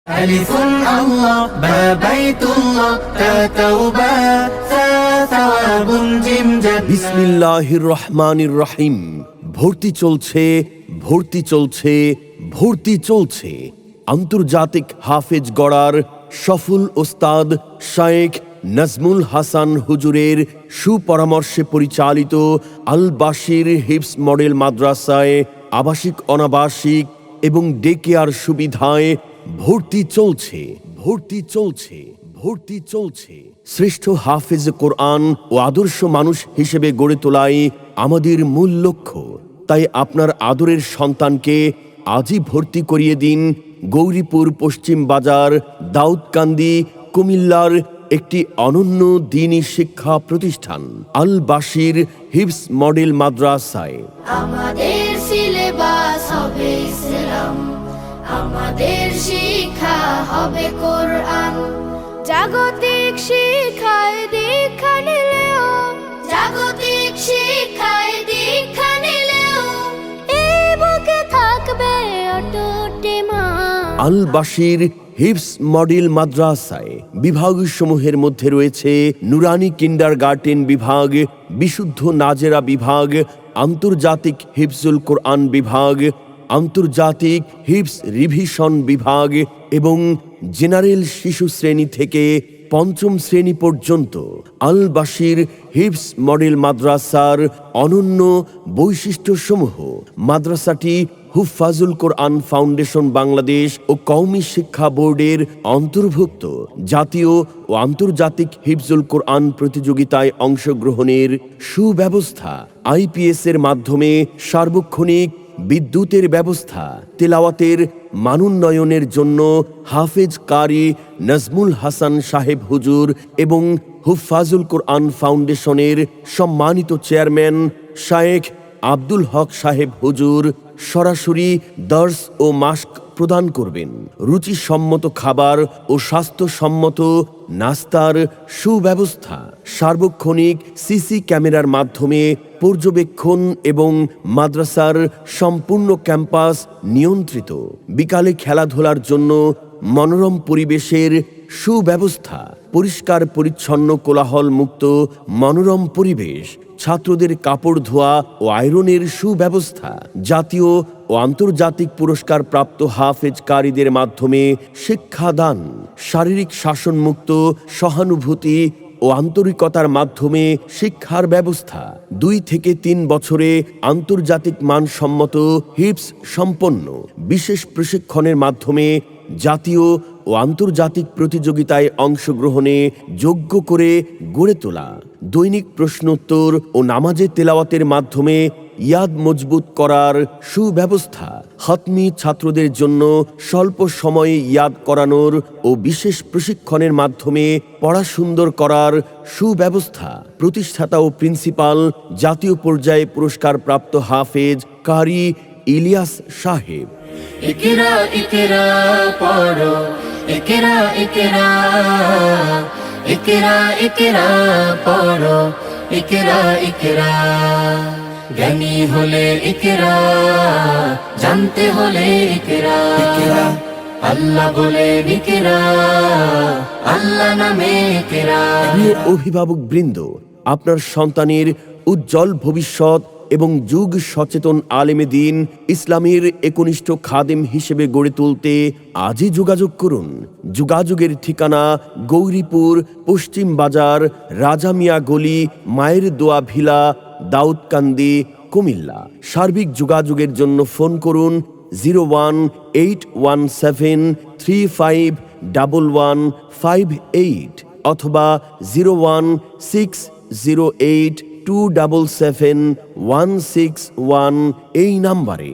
ألف الله با بيت الله تا توبة ثواب جمجد বিসমিল্লাহির রহমানির রহিম। ভর্তি চলছে, ভর্তি চলছে, ভর্তি চলছে। আন্তর্জাতিক হাফেজ গড়ার সফল ওস্তাদ শায়েখ নাজমুল হাসান হুজুরের সুপরামর্শে পরিচালিত আল বাশির হিফজ মডেল মাদ্রাসায় আবাসিক, অনাবাসিক এবং ডে কেয়ার সুবিধায় ভর্তি চলছে, ভর্তি চলছে, ভর্তি চলছে। শ্রেষ্ঠ হাফেজ কোরআন ও আদর্শ মানুষ হিসেবে গড়ে তোলাই আমাদের মূল লক্ষ্য। তাই আপনার আদরের সন্তানকে আজই ভর্তি করিয়ে দিন গৌরীপুর পশ্চিম বাজার, দাউদকান্দি, কুমিল্লার একটি অনন্য দ্বীনী শিক্ষা প্রতিষ্ঠান আল বাশির হিফজ মডেল মাদ্রাসায়। আমাদের সিলেবাস হবে ইসলাম, আমাদের শিক্ষা হবে কোরআন। জাগতিক শিক্ষায় দীক্ষা নিলেও, জাগতিক শিক্ষায় দীক্ষা নিলেও এই বুকে থাকবে অটুট ঈমান। আল বাশির হিফজ মডেল মাদ্রাসায় বিভাগসমূহের মধ্যে রয়েছে নুরানি কিন্ডারগার্টেন বিভাগ, বিশুদ্ধ নাজেরা বিভাগ, আন্তর্জাতিক হিফজুল কোরআন বিভাগ, আন্তর্জাতিক হিফজ রিভিশন বিভাগ এবং জেনারেল শিশু শ্রেণী থেকে পঞ্চম শ্রেণী পর্যন্ত। আল বাশির হিফজ মডেল মাদ্রাসার অনন্য বৈশিষ্ট্যসমূহ: মাদ্রাসাটি হুফাজুল কোরআন ফাউন্ডেশন বাংলাদেশ ও কওমি শিক্ষা বোর্ডের অন্তর্ভুক্ত। জাতীয় ও আন্তর্জাতিক হিফজুল কোরআন প্রতিযোগিতায় অংশগ্রহণের সুব্যবস্থা, আইপিএস এর মাধ্যমে সার্বক্ষণিক বিদ্যুতের ব্যবস্থা, তেলাওয়াতের মানোন্নয়নের জন্য হাফেজ কারি নাজমুল হাসান সাহেব হুজুর এবং হুফাজুল কোরআন ফাউন্ডেশনের সম্মানিত চেয়ারম্যান শায়েখ আব্দুল হক সাহেব হুজুর সরাসরি দর্স ও মাস্ক প্রদান করবেন। রুচিসম্মত খাবার ও স্বাস্থ্যসম্মত নাস্তার সুব্যবস্থা, সার্বক্ষণিক সিসি ক্যামেরার মাধ্যমে পর্যবেক্ষণ এবং মাদ্রাসার সম্পূর্ণ ক্যাম্পাস নিয়ন্ত্রিত। বিকালে খেলাধুলার জন্য মনোরম পরিবেশের সুব্যবস্থা, পরিষ্কার পরিচ্ছন্ন কোলাহল মুক্ত মনোরম পরিবেশ, ছাত্রদের কাপড় ধোয়া ও আয়রনের সুব্যবস্থা, জাতীয় ও আন্তর্জাতিক পুরস্কার প্রাপ্ত হাফেজ কারীদের মাধ্যমে শিক্ষাদান, শারীরিক শাসনমুক্ত সহানুভূতি ও আন্তরিকতার মাধ্যমে শিক্ষার ব্যবস্থা, 2 থেকে 3 বছরে আন্তর্জাতিক মানসম্মত হিফজ সম্পন্ন বিশেষ প্রশিক্ষণের মাধ্যমে জাতীয় ও আন্তর্জাতিক প্রতিযোগিতায় অংশগ্রহণে যোগ্য করে গড়ে তোলা, দৈনিক প্রশ্নোত্তর ও নামাজে তেলাওয়াতের মাধ্যমে ইয়াদ মজবুত করার সুব্যবস্থা, খতমি ছাত্রদের জন্য স্বল্প সময়ে ইয়াদ করানোর ও বিশেষ প্রশিক্ষণের মাধ্যমে পড়া সুন্দর করার সুব্যবস্থা। প্রতিষ্ঠাতা ও প্রিন্সিপাল জাতীয় পর্যায়ে পুরস্কার প্রাপ্ত হাফেজ কারি ইলিয়াস সাহেব। ইকরা ইকরা পড়ো, ইকরা ইকরা, ইকরা ইকরা পড়ো, ইকরা ইকরা। জ্ঞানী হলে ইকরা, জানতে হলে ইকরা। আল্লাহ বলে ইকরা, আল্লাহ নামে ইকরা। প্রিয় অভিভাবক বৃন্দ, আপনার সন্তানের উজ্জ্বল ভবিষ্যৎ এবং যুগ সচেতন আলেমে দ্বীন ইসলামের একনিষ্ঠ খাদেম হিসেবে গড়ে তুলতে আজই যোগাযোগ করুন। যোগাযোগের ঠিকানা গৌরীপুর পশ্চিম বাজার, রাজা মিয়া গলি, মায়ের দোয়া ভিলা, দাউদকান্দি, কুমিল্লা। সার্বিক যোগাযোগের জন্য ফোন করুন 01817351158 অথবা 01608277161 এই নাম্বারে।